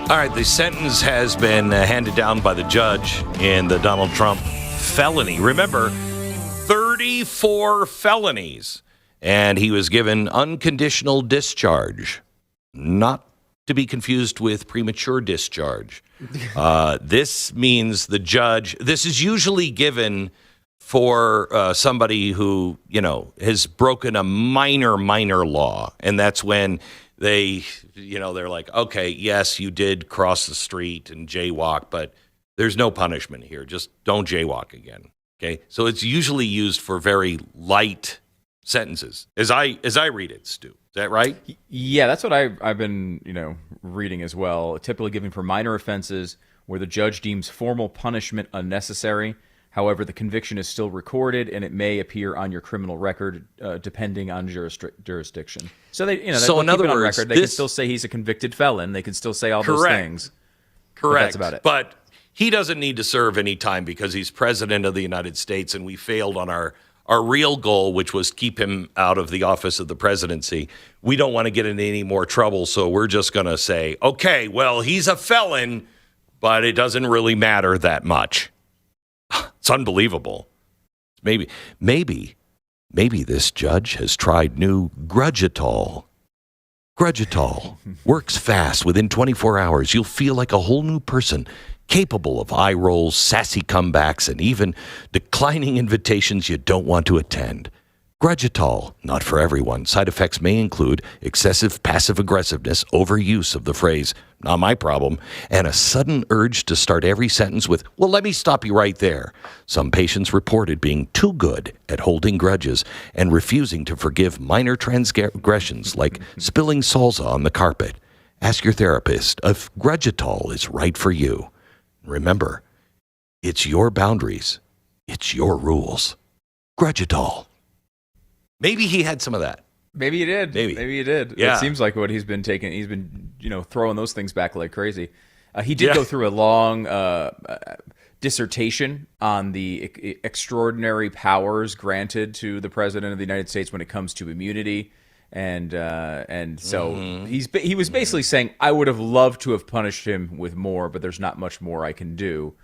All right, the sentence has been handed down by the judge in the Donald Trump felony. Remember, 34 felonies. And he was given unconditional discharge, not to be confused with premature discharge. This means the judge, this is usually given for somebody who, has broken a minor law. And that's when they're like, okay, yes, you did cross the street and jaywalk, but there's no punishment here. Just don't jaywalk again. Okay. So it's usually used for very light sentences, as I read it, Stu. Is that right? Yeah, that's what I've been, reading as well. Typically given for minor offenses where the judge deems formal punishment unnecessary. However, the conviction is still recorded, and it may appear on your criminal record, depending on jurisdiction. So they, so in other keep it on words, record. They can still say he's a convicted felon. They can still say all those things. Correct. But that's about it. But he doesn't need to serve any time because he's president of the United States, and we failed on our real goal, which was keep him out of the office of the presidency. We don't want to get into any more trouble, so we're just going to say, okay, well, he's a felon, but it doesn't really matter that much. It's unbelievable. Maybe this judge has tried new Grudgeatol. Grudgeatol works fast. Within 24 hours, you'll feel like a whole new person, capable of eye rolls, sassy comebacks, and even declining invitations you don't want to attend. Grudgeatol, not for everyone. Side effects may include excessive passive aggressiveness, overuse of the phrase, not my problem, and a sudden urge to start every sentence with, well, let me stop you right there. Some patients reported being too good at holding grudges and refusing to forgive minor transgressions like spilling salsa on the carpet. Ask your therapist if Grudgeatol is right for you. Remember, it's your boundaries. It's your rules. Grudgeatol. Maybe he had some of that. Maybe he did. Maybe he did. Yeah. It seems like what he's been taking. He's been, throwing those things back like crazy. He did go through a long dissertation on the extraordinary powers granted to the president of the United States when it comes to immunity. And so he was basically saying, I would have loved to have punished him with more, but there's not much more I can do.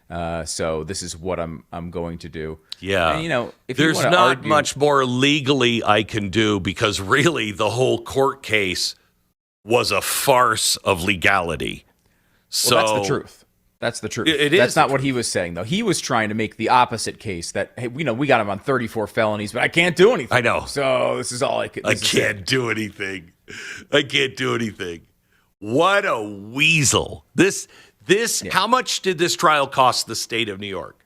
So this is what I'm going to do. Yeah. And, if there's you want to not argue, much more legally I can do because really the whole court case was a farce of legality. So that's the truth. That's the truth. That's not what he was saying, though. He was trying to make the opposite case that, hey, we got him on 34 felonies, but I can't do anything. I know. So this is all I can. I can't do anything. I can't do anything. What a weasel. How much did this trial cost the state of New York?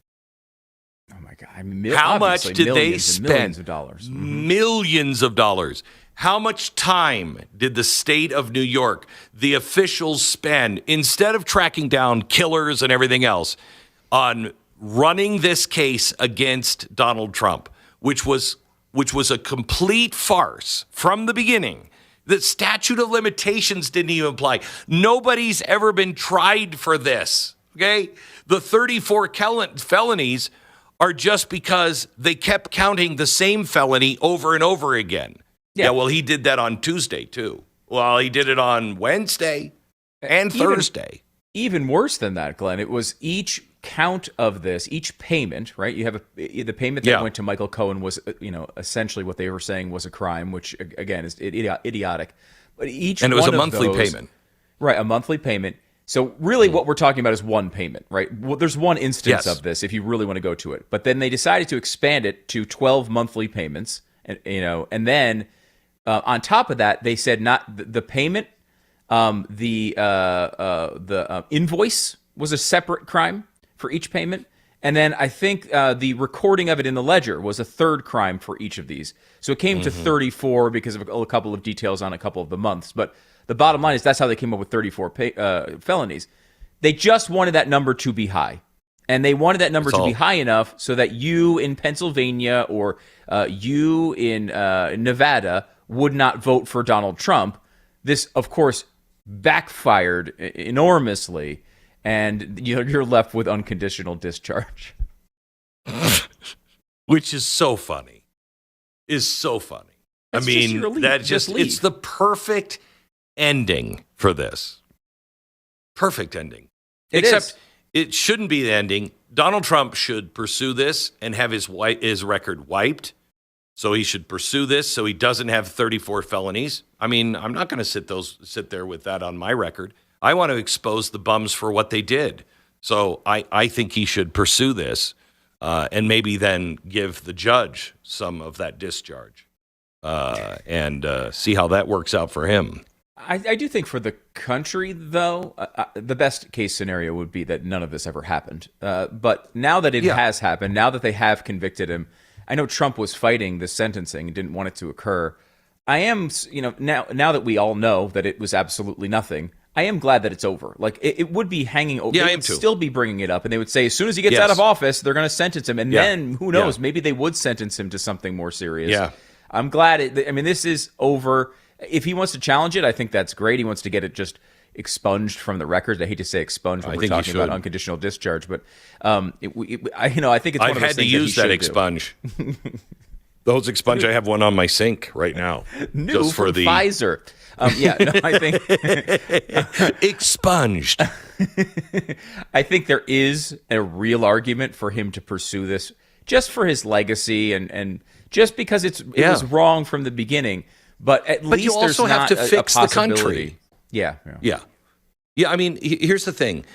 Oh my God! How much did they spend? Millions of dollars. Millions of dollars. How much time did the state of New York, the officials, spend instead of tracking down killers and everything else on running this case against Donald Trump, which was a complete farce from the beginning? The statute of limitations didn't even apply. Nobody's ever been tried for this, okay? The 34 felonies are just because they kept counting the same felony over and over again. Yeah, well, he did that on Tuesday, too. Well, he did it on Wednesday and Thursday. Even worse than that, Glenn, it was each count of this, each payment, right? You have the payment that went to Michael Cohen was, essentially what they were saying was a crime, which again is idiotic. But each and it was one a monthly of those, payment, right? A monthly payment. So really, what we're talking about is one payment, right? Well, there's one instance of this if you really want to go to it. But then they decided to expand it to 12 monthly payments, and then on top of that, they said not the payment, the invoice was a separate crime for each payment. And then I think the recording of it in the ledger was a third crime for each of these. So it came to 34 because of a couple of details on a couple of the months. But the bottom line is that's how they came up with 34 felonies. They just wanted that number to be high. And they wanted that number to be high enough so that you in Pennsylvania or you in Nevada would not vote for Donald Trump. This, of course, backfired enormously. And you're left with unconditional discharge. Which is so funny. It's the perfect ending for this. Perfect ending. It Except is. it shouldn't be the ending. Donald Trump should pursue this and have his record wiped. So he should pursue this so he doesn't have 34 felonies. I mean, I'm not going to sit there with that on my record. I want to expose the bums for what they did. So I think he should pursue this and maybe then give the judge some of that discharge and see how that works out for him. I do think for the country, though, the best case scenario would be that none of this ever happened. But now that it has happened, now that they have convicted him, I know Trump was fighting the sentencing and didn't want it to occur. I am, now that we all know that it was absolutely nothing, I am glad that it's over. Like, it would be hanging over. Yeah, they I am would too. still be bringing it up, and they would say, as soon as he gets out of office, they're going to sentence him. And then, who knows, maybe they would sentence him to something more serious. Yeah. I'm glad. This is over. If he wants to challenge it, I think that's great. He wants to get it just expunged from the records. I hate to say expunged when we're talking about unconditional discharge, but I think it's one I've of those had to things use that that he expunge. Those expunge, I have one on my sink right now. New just for from the Pfizer. I think expunged. I think there is a real argument for him to pursue this just for his legacy and just because it was wrong from the beginning. But at least you also there's have not to fix a the possibility. country. Yeah. I mean, here's the thing.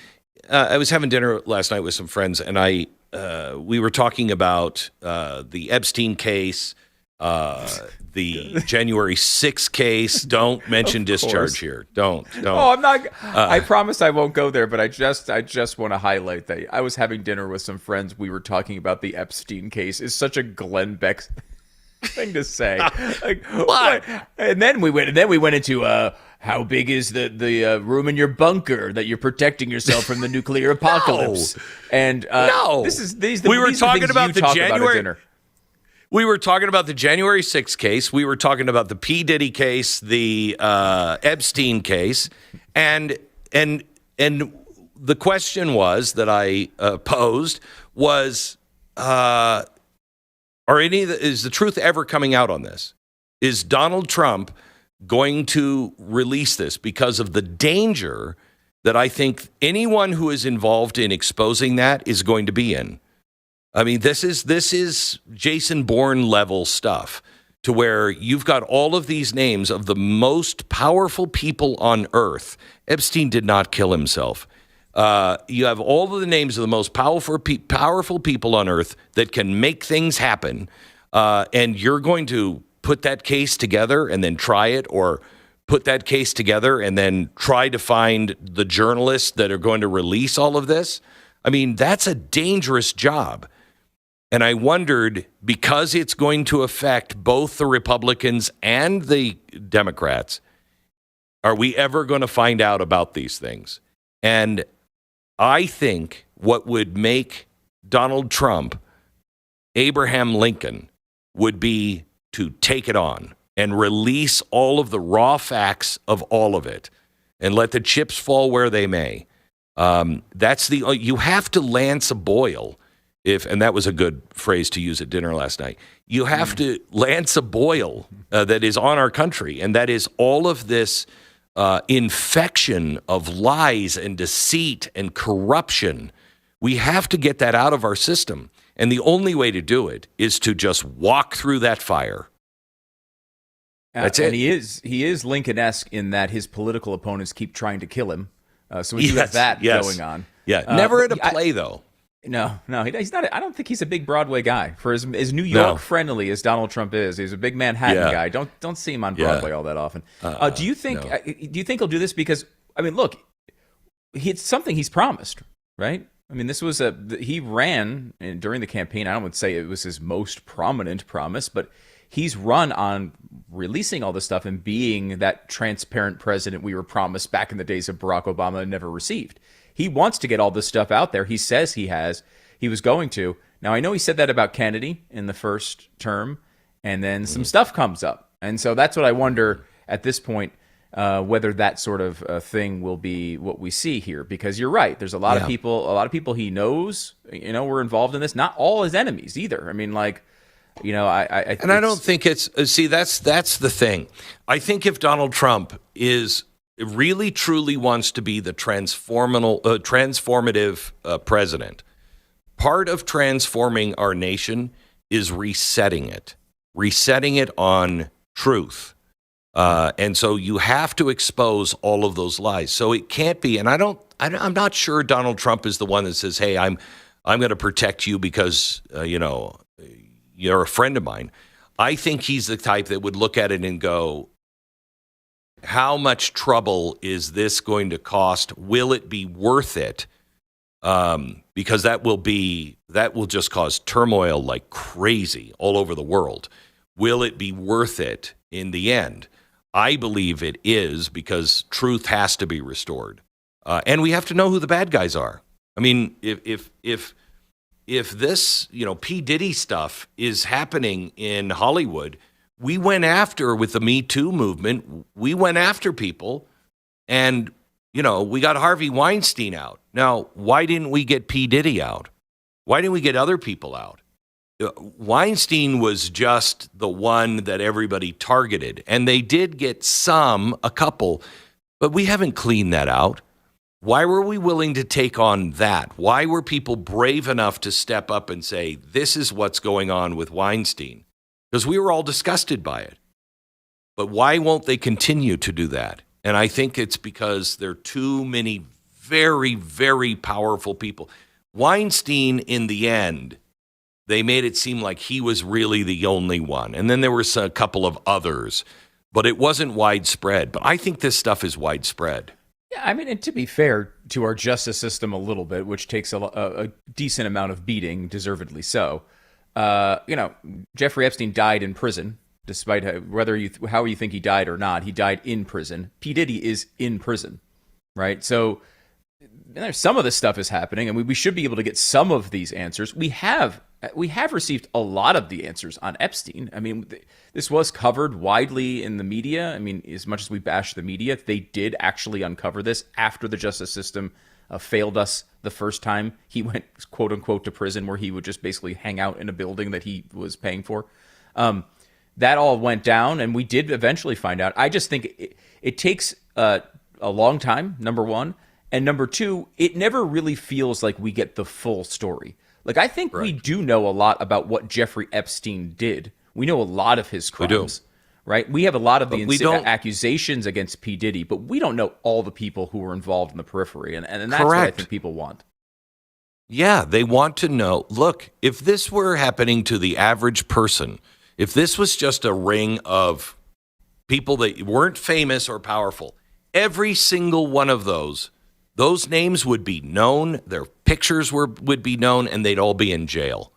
I was having dinner last night with some friends, and we were talking about the Epstein case, the January 6th case. Don't mention discharge here. Don't. Oh, I'm not. I promise I won't go there. But I just want to highlight that I was having dinner with some friends. We were talking about the Epstein case. It's such a Glenn Beck thing to say. Like, what? And then we went into how big is the room in your bunker that you're protecting yourself from the nuclear apocalypse? And we were talking about the January. Dinner. We were talking about the January 6th case. We were talking about the P. Diddy case, the Epstein case, and the question was that I posed was, is the truth ever coming out on this? Is Donald Trump going to release this because of the danger that I think anyone who is involved in exposing that is going to be in? I mean, this is Jason Bourne level stuff, to where you've got all of these names of the most powerful people on earth. Epstein did not kill himself. You have all of the names of the most powerful people on earth that can make things happen, and you're going to put that case together and then try it, or put that case together and then try to find the journalists that are going to release all of this. I mean, that's a dangerous job. And I wondered, because it's going to affect both the Republicans and the Democrats, are we ever going to find out about these things? And I think what would make Donald Trump Abraham Lincoln would be to take it on and release all of the raw facts of all of it and let the chips fall where they may. You have to lance a boil. And that was a good phrase to use at dinner last night. You have to lance a boil that is on our country, and that is all of this infection of lies and deceit and corruption. We have to get that out of our system, and the only way to do it is to just walk through that fire. That's it. And he is Lincoln-esque in that his political opponents keep trying to kill him. So we do have that going on. Yeah, never at a play though. No, he's not. I don't think he's a big Broadway guy. For as New York friendly as Donald Trump is, he's a big Manhattan guy. Don't see him on Broadway all that often. Do you think he'll do this? Because I mean, look, it's something he's promised, right? I mean, he ran during the campaign. I would say it was his most prominent promise, but he's run on releasing all this stuff and being that transparent president we were promised back in the days of Barack Obama and never received. He wants to get all this stuff out there. He says he was going to. Now, I know he said that about Kennedy in the first term, and then some stuff comes up. And so that's what I wonder at this point, whether that sort of thing will be what we see here. Because you're right. There's a lot of people he knows, were involved in this. Not all his enemies either. I mean, like, I don't think it's, that's the thing. I think if Donald Trump is really truly wants to be the transformative president, part of transforming our nation is resetting it on truth. And so you have to expose all of those lies. So it can't be, and I'm not sure Donald Trump is the one that says, hey, I'm going to protect you because, you're a friend of mine. I think he's the type that would look at it and go, how much trouble is this going to cost? Will it be worth it? Because that will just cause turmoil like crazy all over the world. Will it be worth it in the end? I believe it is, because truth has to be restored, and we have to know who the bad guys are. I mean, if this P. Diddy stuff is happening in Hollywood, we went after, with the Me Too movement, we went after people, and we got Harvey Weinstein out. Now, why didn't we get P. Diddy out? Why didn't we get other people out? Weinstein was just the one that everybody targeted, and they did get a couple, but we haven't cleaned that out. Why were we willing to take on that? Why were people brave enough to step up and say, this is what's going on with Weinstein? Because we were all disgusted by it. But why won't they continue to do that? And I think it's because there are too many very, very powerful people. Weinstein, in the end, they made it seem like he was really the only one. And then there were a couple of others, but it wasn't widespread. But I think this stuff is widespread. Yeah, I mean, and to be fair to our justice system a little bit, which takes a decent amount of beating, deservedly so. Jeffrey Epstein died in prison, despite how you think he died or not. He died in prison. P. Diddy is in prison, right? So some of this stuff is happening, and we should be able to get some of these answers. We have received a lot of the answers on Epstein. I mean, this was covered widely in the media. I mean, as much as we bash the media, they did actually uncover this after the justice system failed us the first time he went, quote unquote, to prison, where he would just basically hang out in a building that he was paying for. That all went down, and we did eventually find out. I just think it takes a long time, number one. And number two, it never really feels like we get the full story. Like, I think we do know a lot about what Jeffrey Epstein did. We know a lot of his crimes. We do. Right? We have a lot of the accusations against P. Diddy, but we don't know all the people who were involved in the periphery. And that's what I think people want. Yeah, they want to know, look, if this were happening to the average person, if this was just a ring of people that weren't famous or powerful, every single one of those names would be known, their pictures would be known, and they'd all be in jail.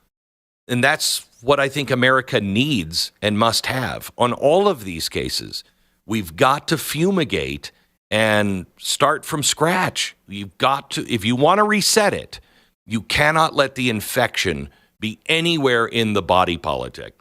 And that's what I think America needs and must have on all of these cases. We've got to fumigate and start from scratch. You've got to, if you want to reset it, you cannot let the infection be anywhere in the body politic.